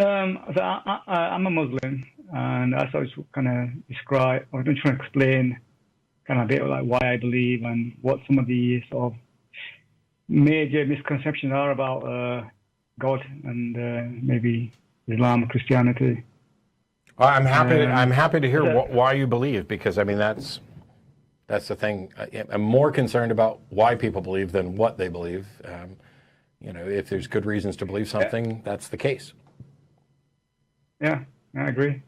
I'm a Muslim, and as I was kind of describe, I was trying to explain kind of a bit like why I believe and what some of the sort of major misconceptions are about God and maybe Islam, Christianity. Well, I'm happy to hear why you believe, because I mean that's the thing. I'm more concerned about why people believe than what they believe. You know, if there's good reasons to believe something, that's the case. Yeah, I agree.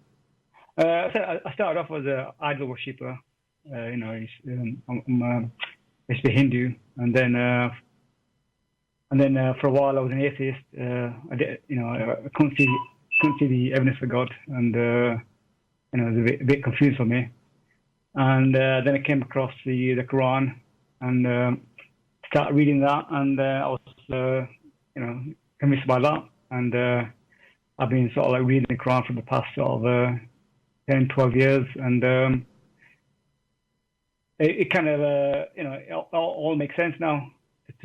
I started off as an idol worshipper. You know, I'm basically Hindu, and then for a while I was an atheist. I did, you know, I couldn't see the evidence for God, and you know, it was a bit confused for me. And then I came across the Quran and started reading that, and I was you know, convinced by that, and I've been sort of like reading the Quran for the past sort of 10, 12 years, and it kind of you know, it all makes sense now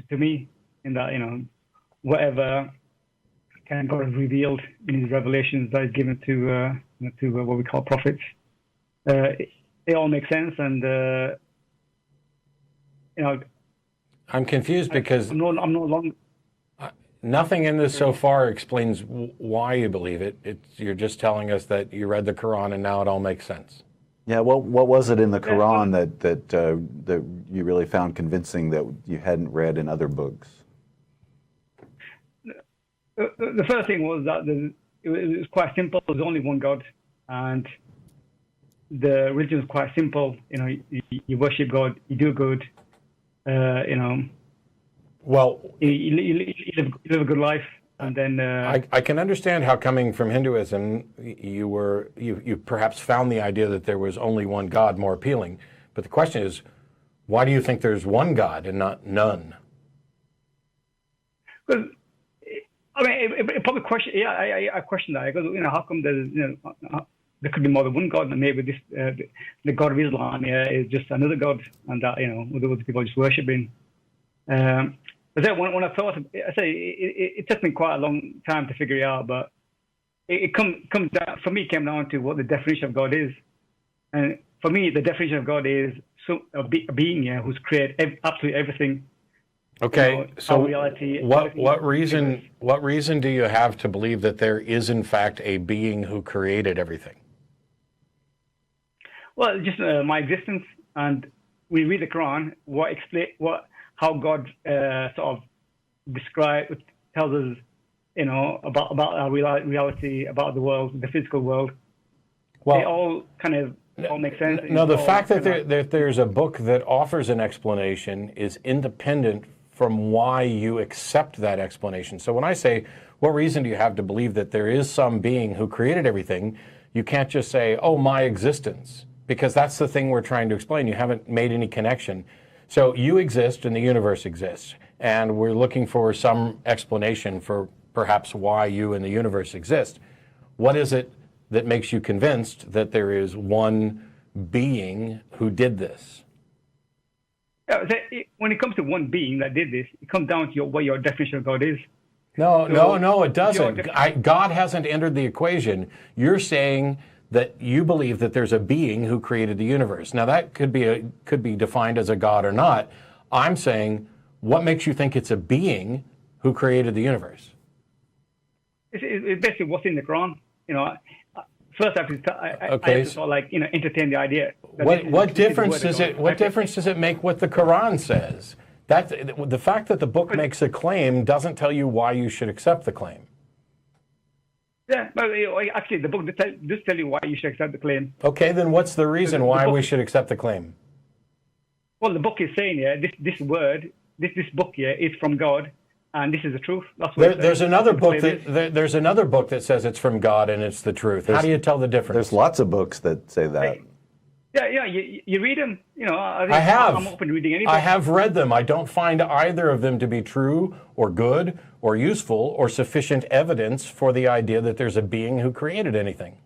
to me, in that, you know, whatever kind of God has revealed in His revelations that is given to what we call prophets, it all makes sense, and you know, I'm confused because I'm no longer. Nothing in this so far explains why you believe it. You're just telling us that you read the Quran and now it all makes sense. Yeah, what was it in the Quran that you really found convincing that you hadn't read in other books? The first thing was that it was quite simple. There was only one God, and the religion was quite simple. You know, you worship God, you do good. You know. Well, you live a good life, and then I can understand how, coming from Hinduism, you perhaps found the idea that there was only one God more appealing. But the question is, why do you think there's one God and not none? Because I mean, it probably question. Yeah, I question that. Because, you know, how come there's, you know, there could be more than one God, and maybe this the God of Islam, yeah, is just another God, and that, you know, other people are just worshiping. But then when I thought, I say it took me quite a long time to figure it out, but it comes down, for me, it came down to what the definition of God is. And for me, the definition of God is a being, yeah, who's created absolutely everything. Okay, you know, so reality, what reason do you have to believe that there is in fact a being who created everything? Well, just my existence, and we read the Quran, how God sort of tells us, you know, about our reality, about the world, the physical world. Well, they all kind of all make sense. No, the fact that there's a book that offers an explanation is independent from why you accept that explanation. So when I say, what reason do you have to believe that there is some being who created everything, you can't just say, oh, my existence, because that's the thing we're trying to explain. You haven't made any connection. So you exist and the universe exists, and we're looking for some explanation for perhaps why you and the universe exist. What is it that makes you convinced that there is one being who did this? Yeah, when it comes to one being that did this, it comes down to what your definition of God is. No, it doesn't. God hasn't entered the equation. You're saying that you believe that there's a being who created the universe. Now that could be defined as a God or not. I'm saying, what makes you think it's a being who created the universe? It's basically what's in the Quran. You know, first I have to sort of like, you know, entertain the idea. What difference does it make what the Quran says? The fact that the book makes a claim doesn't tell you why you should accept the claim. Yeah, but actually, the book does tell you why you should accept the claim. Okay, then what's the reason why we should accept the claim? Well, the book is saying, yeah, this book, yeah, is from God, and this is the truth. That's what there's another book there's another book that says it's from God and it's the truth. How do you tell the difference? There's lots of books that say that. Yeah, you read them. You know, I have. I'm open to reading any book. I have read them. I don't find either of them to be true or good or useful or sufficient evidence for the idea that there's a being who created anything.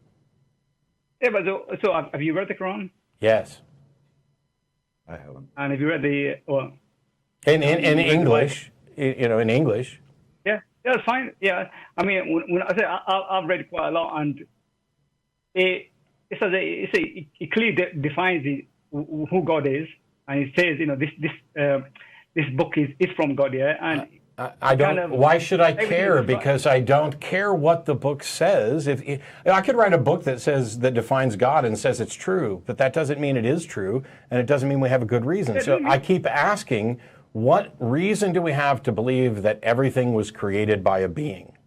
Yeah, but so have you read the Quran? Yes. I haven't. And have you read the in English? You know, in English. Yeah. Yeah, it's fine. Yeah, I mean, when I say I've read quite a lot, and it clearly defines who God is, and it says, this book is from God, yeah, and I don't. Why should I care? Because I don't care what the book says. If I could write a book that defines God and says it's true, but that doesn't mean it is true, and it doesn't mean we have a good reason. So I keep asking, what reason do we have to believe that everything was created by a being?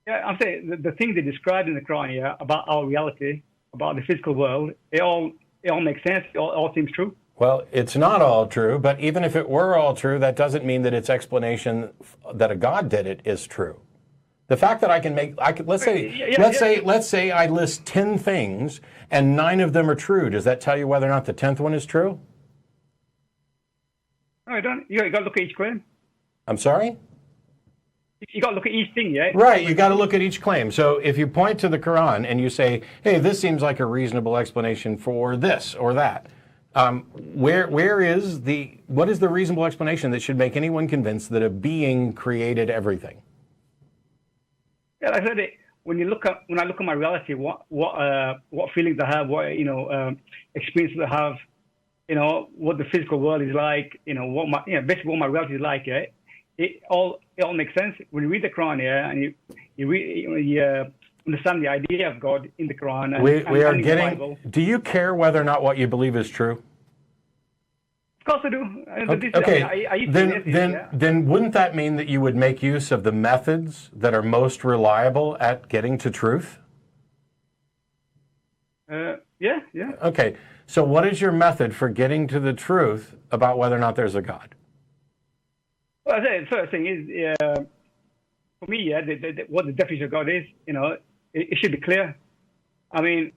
Yeah, I'm saying the things they described in the Quran, yeah, about our reality, about the physical world, it all makes sense. It all seems true. Well, it's not all true, but even if it were all true, that doesn't mean that its explanation that a God did it is true. The fact that let's say I list 10 things and 9 of them are true. Does that tell you whether or not the 10th one is true? No, I don't. You got to look at each claim. I'm sorry? You got to look at each thing, yeah? Right, you got to look at each claim. So if you point to the Quran and you say, hey, this seems like a reasonable explanation for this or that, what is the reasonable explanation that should make anyone convinced that a being created everything? Yeah, like I said, when I look at my reality, what feelings I have, what experiences I have, what the physical world is like, basically what my reality is like. Yeah, it all makes sense when you read the Quran. Yeah, and you understand the idea of God in the Quran. Do you care whether or not what you believe is true? Of course I do. Okay. Then wouldn't that mean that you would make use of the methods that are most reliable at getting to truth? Yeah. Okay. So what is your method for getting to the truth about whether or not there's a God? Well, I say the first thing is, for me, yeah, what the definition of God is, it should be clear. I mean,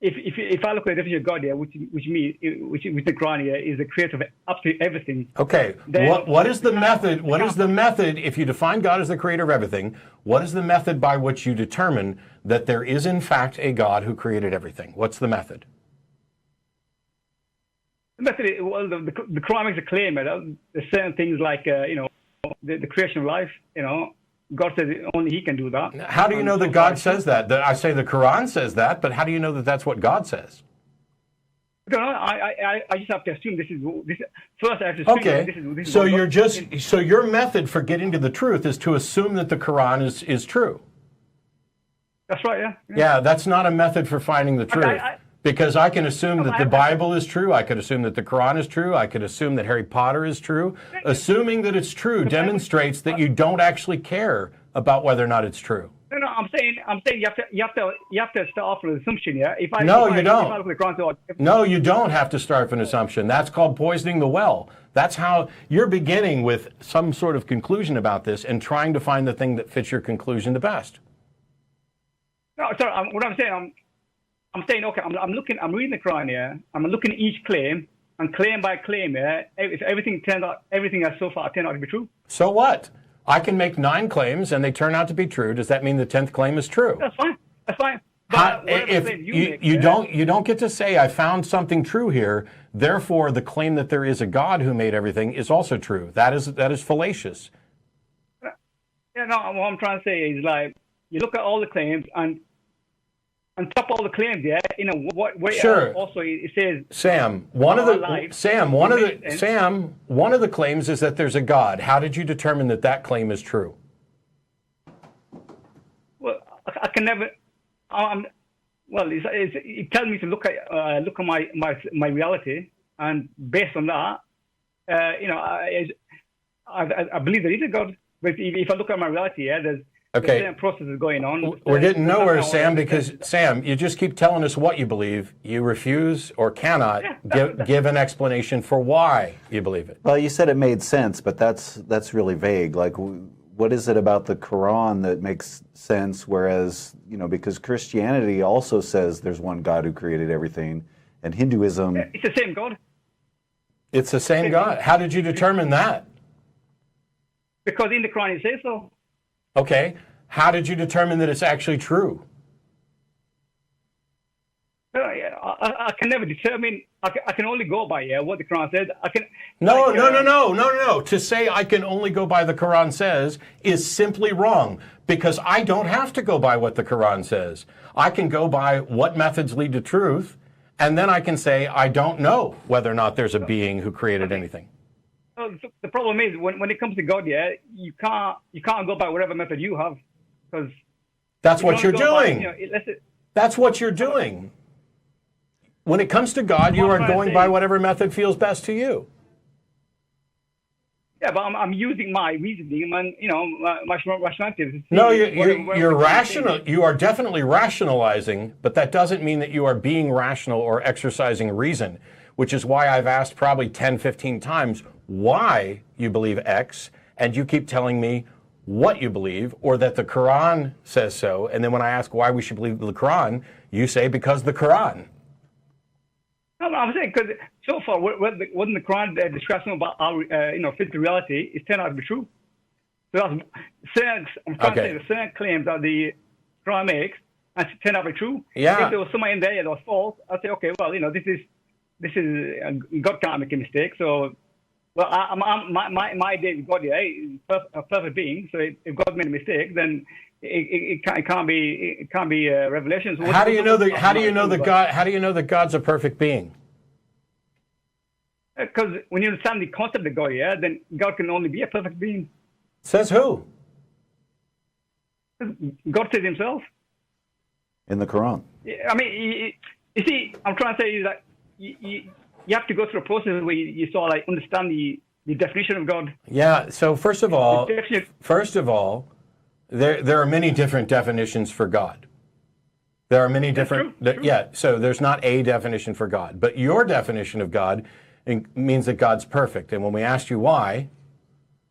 if I look at the definition of God, yeah, which the Quran, yeah, is the creator of absolutely everything. Okay. What is the method? What is the method? If you define God as the creator of everything, what is the method by which you determine that there is in fact a God who created everything? What's the method? The method, the Quran makes a claim that there's certain things like the creation of life. God says only He can do that. How do you know that God says that? I say the Quran says that, but how do you know that that's what God says? I don't know. I just have to assume this is first. I have to assume this is so your method for getting to the truth is to assume that the Quran is true. That's right. Yeah. Yeah, that's not a method for finding the truth. Because I can assume that the Bible is true, I could assume that the Quran is true, I could assume that Harry Potter is true. Assuming that it's true demonstrates that you don't actually care about whether or not it's true. No, I'm saying you have to start off with an assumption, yeah. No, you don't have to start with an assumption. That's called poisoning the well. That's how you're beginning with some sort of conclusion about this and trying to find the thing that fits your conclusion the best. No, sorry. What I'm saying, okay, I'm reading the Quran, yeah. I'm looking at each claim, and claim by claim, yeah. If everything has so far turned out to be true. So what? I can make 9 claims, and they turn out to be true. Does that mean the 10th claim is true? That's fine. But if you don't get to say I found something true here, therefore the claim that there is a God who made everything is also true. That is fallacious. Yeah, no. What I'm trying to say is like you look at all the claims and. On top of all the claims, yeah, what way sure. Also it says Sam, one of the claims is that there's a God. How did you determine that claim is true? Well, I can never. It tells me to look at my reality, and based on that, I believe there is a God. But if I look at my reality, yeah, there's processes going on. We're getting nowhere, Sam, because Sam, you just keep telling us what you believe. You refuse or cannot give an explanation for why you believe it. Well, you said it made sense, but that's really vague. Like, what is it about the Quran that makes sense? Whereas, because Christianity also says there's one God who created everything, and Hinduism. It's the same God. It's the same God. How did you determine that? Because in the Quran it says so. Okay. How did you determine that it's actually true? I can never determine. I can only go by what the Quran says. I can. No. To say I can only go by the Quran says is simply wrong, because I don't have to go by what the Quran says. I can go by what methods lead to truth, and then I can say I don't know whether or not there's a being who created anything. The problem is when it comes to God, you can't go by whatever method you have, because that's what you're doing. That's what you're doing. When it comes to God, you are going by whatever method feels best to you. Yeah, but I'm using my reasoning and my rationality. No, you're rational. You are definitely rationalizing, but that doesn't mean that you are being rational or exercising reason, which is why I've asked probably 10, 15 times why you believe X, and you keep telling me what you believe, or that the Quran says so. And then when I ask why we should believe the Quran, you say because the Quran. No, I'm saying because so far, when the Quran describes about our, physical reality, it's turned out to be true. So I'm trying to say the certain claims that the Quran makes, and it's turned out to be true. Yeah. If there was something in there that was false, I'd say, okay, well, this is God can't make a mistake. So, well, my day with God is a perfect being. So if God made a mistake, then it can't be revelation. So how do you know that God's a perfect being? Because when you understand the concept of God, then God can only be a perfect being. Says who? God says himself. In the Quran. I mean, you see, I'm trying to say is that you have to go through a process where you sort of understand the definition of God. Yeah. So first of all, there are many different definitions for God. There are many different. True. Yeah. So there's not a definition for God, but your definition of God means that God's perfect. And when we asked you why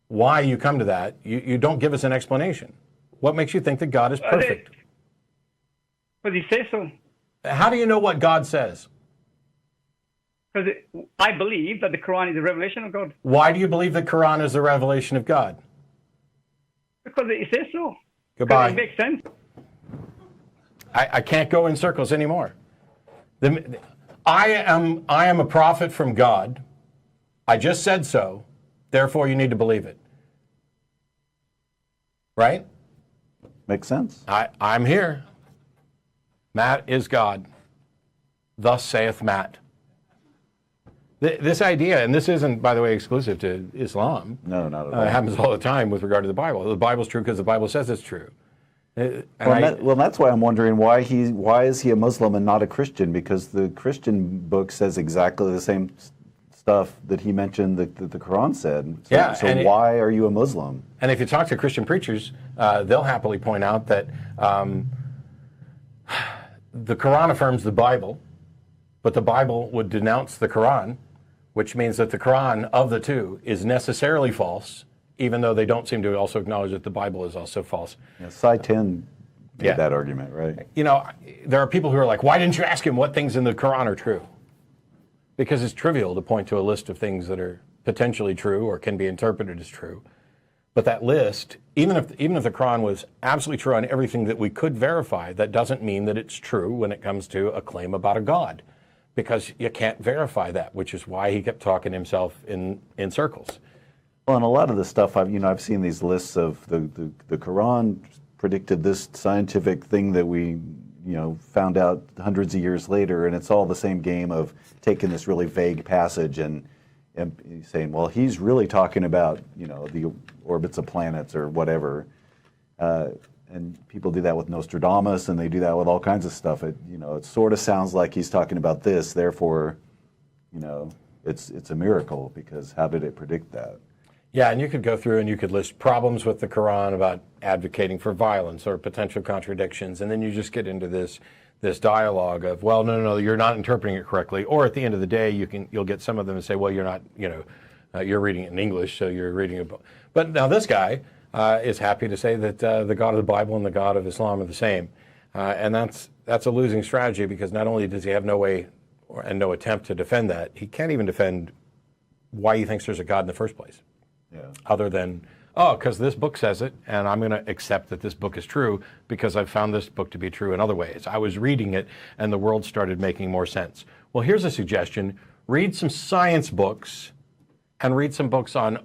you come to that, you don't give us an explanation. What makes you think that God is perfect? Because he says so. How do you know what God says? Because I believe that the Quran is a revelation of God. Why do you believe the Quran is the revelation of God? Because it says so. Goodbye. It makes sense. I can't go in circles anymore. I am a prophet from God. I just said so. Therefore, you need to believe it. Right? Makes sense. I'm here. Matt is God. Thus saith Matt. This idea, and this isn't, by the way, exclusive to Islam. No, not at all. It happens all the time with regard to the Bible. The Bible's true because the Bible says it's true. That's why I'm wondering why is he a Muslim and not a Christian? Because the Christian book says exactly the same stuff that he mentioned that the Quran said. So why are you a Muslim? And if you talk to Christian preachers, they'll happily point out that the Quran affirms the Bible, but the Bible would denounce the Quran, which means that the Quran of the two is necessarily false, even though they don't seem to also acknowledge that the Bible is also false. Yeah, Side 10 made that argument, right? There are people who are like, why didn't you ask him what things in the Quran are true? Because it's trivial to point to a list of things that are potentially true or can be interpreted as true. But that list, even if the Quran was absolutely true on everything that we could verify, that doesn't mean that it's true when it comes to a claim about a God, because you can't verify that, which is why he kept talking himself in circles. Well, and a lot of the stuff I've seen these lists of the Quran predicted this scientific thing that we found out hundreds of years later, and it's all the same game of taking this really vague passage and saying, well, he's really talking about the orbits of planets or whatever, and people do that with Nostradamus, and they do that with all kinds of stuff. It sort of sounds like he's talking about this, therefore, it's a miracle, because how did it predict that? Yeah, and you could go through and you could list problems with the Quran about advocating for violence or potential contradictions, and then you just get into this dialogue of, well, no, you're not interpreting it correctly. Or at the end of the day, you'll get some of them to say, well, you're not, you're reading it in English, so you're reading it. But now this guy is happy to say that the God of the Bible and the God of Islam are the same, and that's a losing strategy, because not only does he have no way and no attempt to defend that, he can't even defend why he thinks there's a God in the first place. Yeah. Other than oh, because this book says it, and I'm going to accept that this book is true because I've found this book to be true in other ways. I was reading it, and the world started making more sense. Well, here's a suggestion. Read some science books and read some books on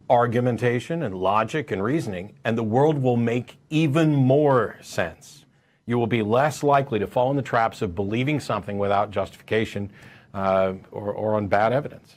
argumentation and logic and reasoning, and the world will make even more sense. You will be less likely to fall in the traps of believing something without justification or on bad evidence.